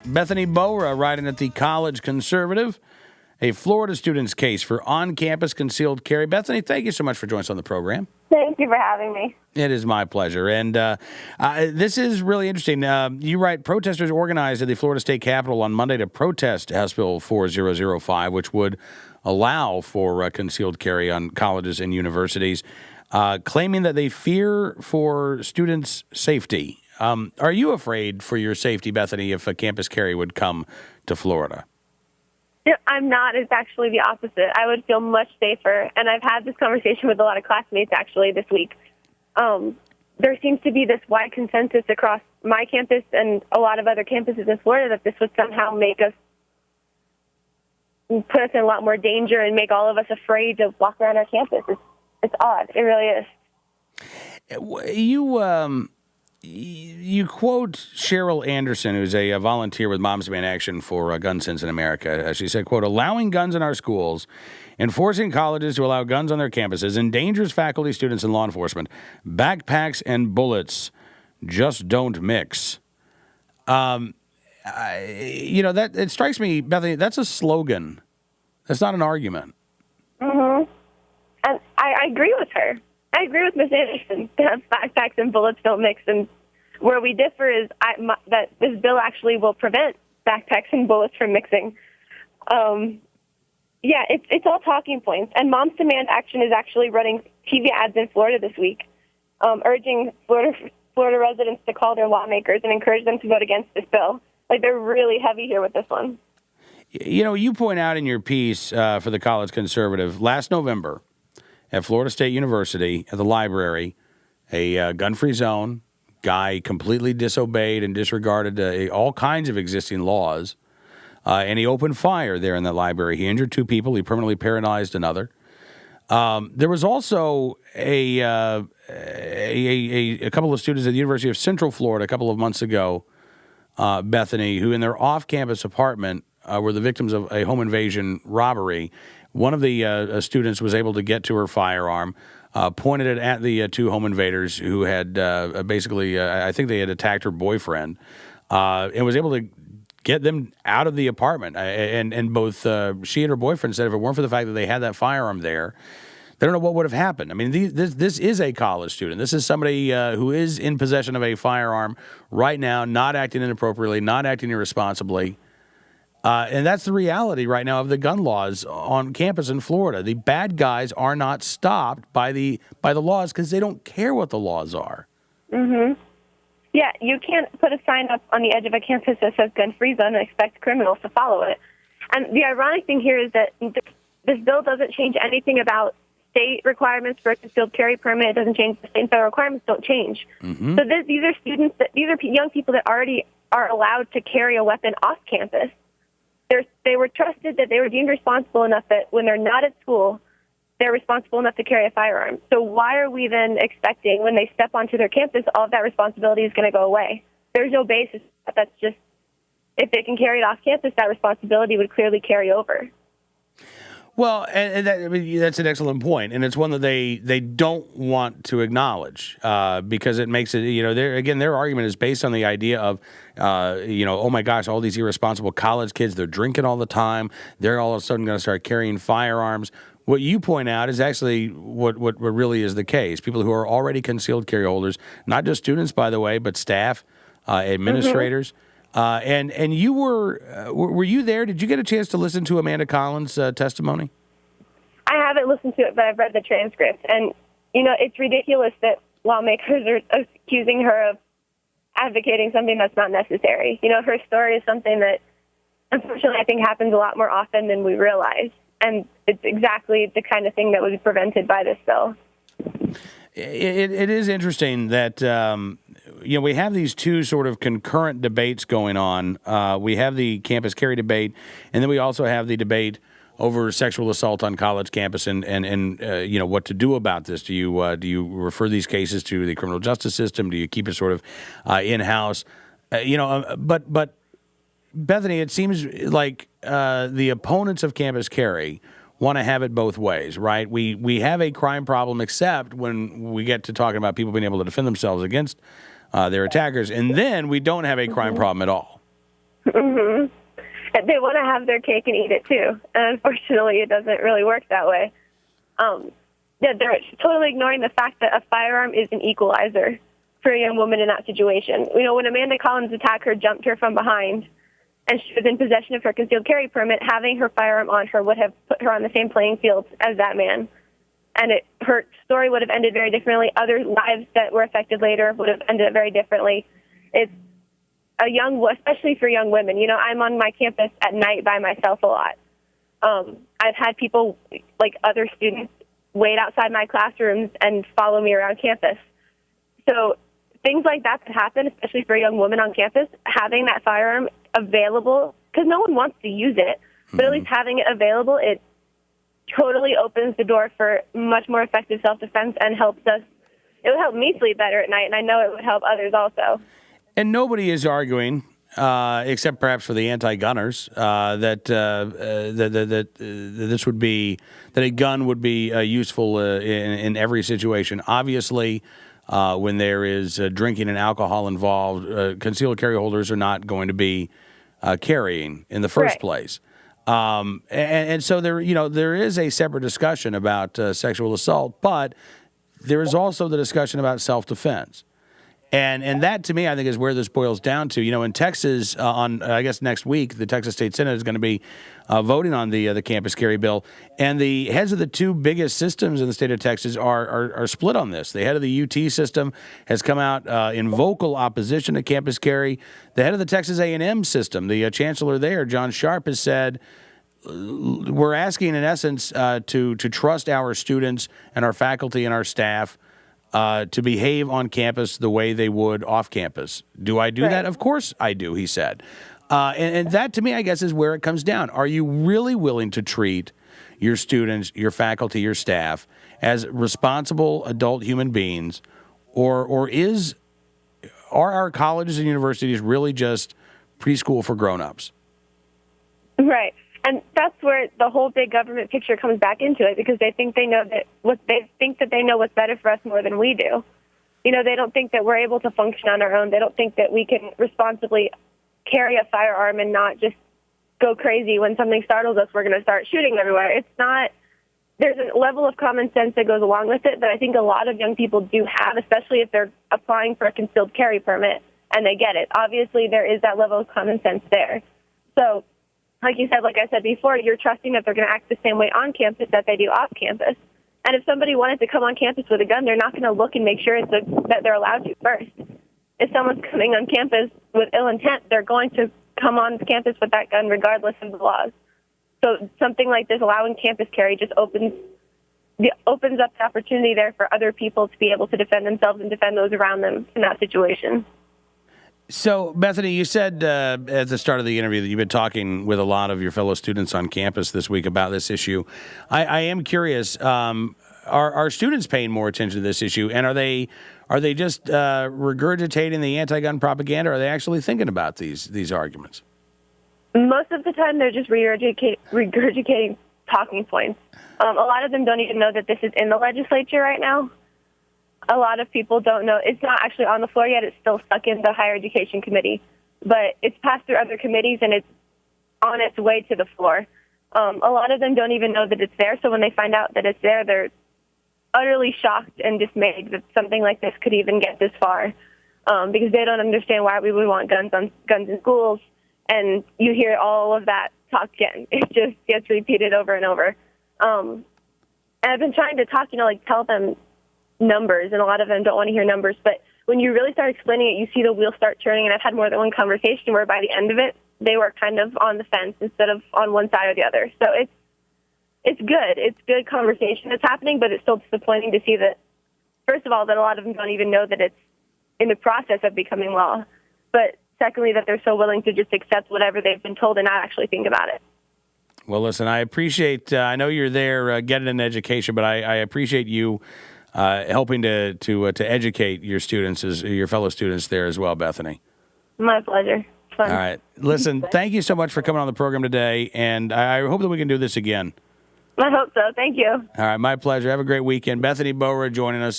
Bethany Bowra writing at the College Conservative, a Florida student's case for on-campus concealed carry. Bethany, thank you so much for joining us on the program. Thank you for having me. It is my pleasure. And this is really interesting. You write, protesters organized at the Florida State Capitol on Monday to protest House Bill 4005, which would allow for concealed carry on colleges and universities, claiming that they fear for students' safety. Are you afraid for your safety, Bethany, if a campus carry would come to Florida? I'm not. It's actually the opposite. I would feel much safer. And I've had this conversation with a lot of classmates actually this week. There seems to be this wide consensus across my campus and a lot of other campuses in Florida that this would somehow put us in a lot more danger and make all of us afraid to walk around our campus. It's odd. It really is. You quote Cheryl Anderson, who's a volunteer with Moms Demand Action for Gun Sense in America. She said, quote, allowing guns in our schools and forcing colleges to allow guns on their campuses endangers faculty, students, and law enforcement. Backpacks and bullets just don't mix. That it strikes me, Bethany, that's a slogan. That's not an argument. Mm-hmm. And I agree with her. I agree with Ms. Anderson that backpacks and bullets don't mix. And where we differ is that this bill actually will prevent backpacks and bullets from mixing. It's all talking points. And Moms Demand Action is actually running TV ads in Florida this week, urging Florida residents to call their lawmakers and encourage them to vote against this bill. Like, they're really heavy here with this one. You know, you point out in your piece for the College Conservative, last November at Florida State University at the library, a gun-free zone, guy completely disobeyed and disregarded all kinds of existing laws, and he opened fire there in the library. He injured 2 people. He permanently paralyzed another. There was also a couple of students at the University of Central Florida a couple of months ago, Bethany, who in their off-campus apartment were the victims of a home invasion robbery. One of the students was able to get to her firearm, pointed it at the 2 home invaders who had basically, I think they had attacked her boyfriend, and was able to get them out of the apartment. And both she and her boyfriend said if it weren't for the fact that they had that firearm there, they don't know what would have happened. I mean, this is a college student. This is somebody who is in possession of a firearm right now, not acting inappropriately, not acting irresponsibly. And that's the reality right now of the gun laws on campus in Florida. The bad guys are not stopped by the laws because they don't care what the laws are. Mm-hmm. Yeah, you can't put a sign up on the edge of a campus that says gun-free zone and expect criminals to follow it. And the ironic thing here is that this bill doesn't change anything about state requirements for a concealed carry permit. It doesn't change the state and federal requirements. Don't change. Mm-hmm. So these are young people that already are allowed to carry a weapon off campus. They were trusted that they were deemed responsible enough that when they're not at school, they're responsible enough to carry a firearm. So why are we then expecting when they step onto their campus, all of that responsibility is going to go away? There's no basis. That's just, if they can carry it off campus, that responsibility would clearly carry over. Well, that's an excellent point, and it's one that they don't want to acknowledge because it makes it, their argument is based on the idea of, oh my gosh, all these irresponsible college kids, they're drinking all the time, they're all of a sudden going to start carrying firearms. What you point out is actually what really is the case. People who are already concealed carry holders, not just students, by the way, but staff, administrators. Mm-hmm. And you were you there? Did you get a chance to listen to Amanda Collins' testimony? I haven't listened to it, but I've read the transcript. And, it's ridiculous that lawmakers are accusing her of advocating something that's not necessary. Her story is something that, unfortunately, I think happens a lot more often than we realize. And it's exactly the kind of thing that would be prevented by this bill. It is interesting that, we have these 2 sort of concurrent debates going on. We have the campus carry debate, and then we also have the debate over sexual assault on college campus and what to do about this. Do you refer these cases to the criminal justice system? Do you keep it sort of in-house? But Bethany, it seems like the opponents of campus carry want to have it both ways, right? We have a crime problem, except when we get to talking about people being able to defend themselves against their attackers, and then we don't have a crime problem at all. hmm They want to have their cake and eat it too, and unfortunately, it doesn't really work that way. Yeah, they're totally ignoring the fact that a firearm is an equalizer for a young woman in that situation. You know, when Amanda Collins' attacker jumped her from behind and she was in possession of her concealed carry permit, having her firearm on her would have put her on the same playing field as that man. And her story would have ended very differently. Other lives that were affected later would have ended very differently. It's especially for young women. You know, I'm on my campus at night by myself a lot. I've had people, like other students, wait outside my classrooms and follow me around campus. So things like that happen, especially for a young woman on campus, having that firearm available, because no one wants to use it, but at least having it available, it totally opens the door for much more effective self-defense and helps us. It would help me sleep better at night, and I know it would help others also. And nobody is arguing, except perhaps for the anti-gunners, that this would be that a gun would be useful in every situation. Obviously, when there is drinking and alcohol involved, concealed carry holders are not going to be carrying in the first place. And so there is a separate discussion about sexual assault, but there is also the discussion about self-defense. And that, to me, I think is where this boils down to. You know, in Texas, I guess next week, the Texas State Senate is going to be voting on the campus carry bill, and the heads of the two biggest systems in the state of Texas are split on this. The head of the UT system has come out in vocal opposition to campus carry. The head of the Texas A&M system, the chancellor there, John Sharp, has said, we're asking, in essence, to trust our students and our faculty and our staff to behave on campus the way they would off campus. Do I do that? Of course I do, he said. And that, to me, I guess, is where it comes down. Are you really willing to treat your students, your faculty, your staff as responsible adult human beings, or are our colleges and universities really just preschool for grown-ups? Right. And that's where the whole big government picture comes back into it, because they think they know what's better for us more than we do. You know, they don't think that we're able to function on our own. They don't think that we can responsibly carry a firearm and not just go crazy when something startles us. We're going to start shooting everywhere. It's not. There's a level of common sense that goes along with it that I think a lot of young people do have, especially if they're applying for a concealed carry permit and they get it. Obviously, there is that level of common sense there. So, like I said before, you're trusting that they're going to act the same way on campus that they do off campus. And if somebody wanted to come on campus with a gun, they're not going to look and make sure that they're allowed to first. If someone's coming on campus with ill intent, they're going to come on campus with that gun regardless of the laws. So something like this, allowing campus carry, just opens up the opportunity there for other people to be able to defend themselves and defend those around them in that situation. So, Bethany, you said at the start of the interview that you've been talking with a lot of your fellow students on campus this week about this issue. I am curious, are students paying more attention to this issue, and are they just regurgitating the anti-gun propaganda, or are they actually thinking about these arguments? Most of the time, they're just regurgitating talking points. A lot of them don't even know that this is in the legislature right now. A lot of people don't know. It's not actually on the floor yet. It's still stuck in the higher education committee. But it's passed through other committees, and it's on its way to the floor. A lot of them don't even know that it's there. So when they find out that it's there, they're utterly shocked and dismayed that something like this could even get this far, because they don't understand why we would want guns in schools. And you hear all of that talk again. It just gets repeated over and over. And I've been trying to talk, tell them numbers, and a lot of them don't want to hear numbers. But when you really start explaining it, you see the wheels start turning. And I've had more than one conversation where by the end of it, they were kind of on the fence instead of on one side or the other. So it's good. It's good conversation that's happening, but it's still disappointing to see that, first of all, that a lot of them don't even know that it's in the process of becoming law. But secondly, that they're so willing to just accept whatever they've been told and not actually think about it. Well, listen, I appreciate, I know you're there getting an education, but I appreciate you helping to educate your students, your fellow students there as well, Bethany. My pleasure. Fun. All right. Listen, thank you so much for coming on the program today, and I hope that we can do this again. I hope so. Thank you. All right, my pleasure. Have a great weekend. Bethany Bowra joining us.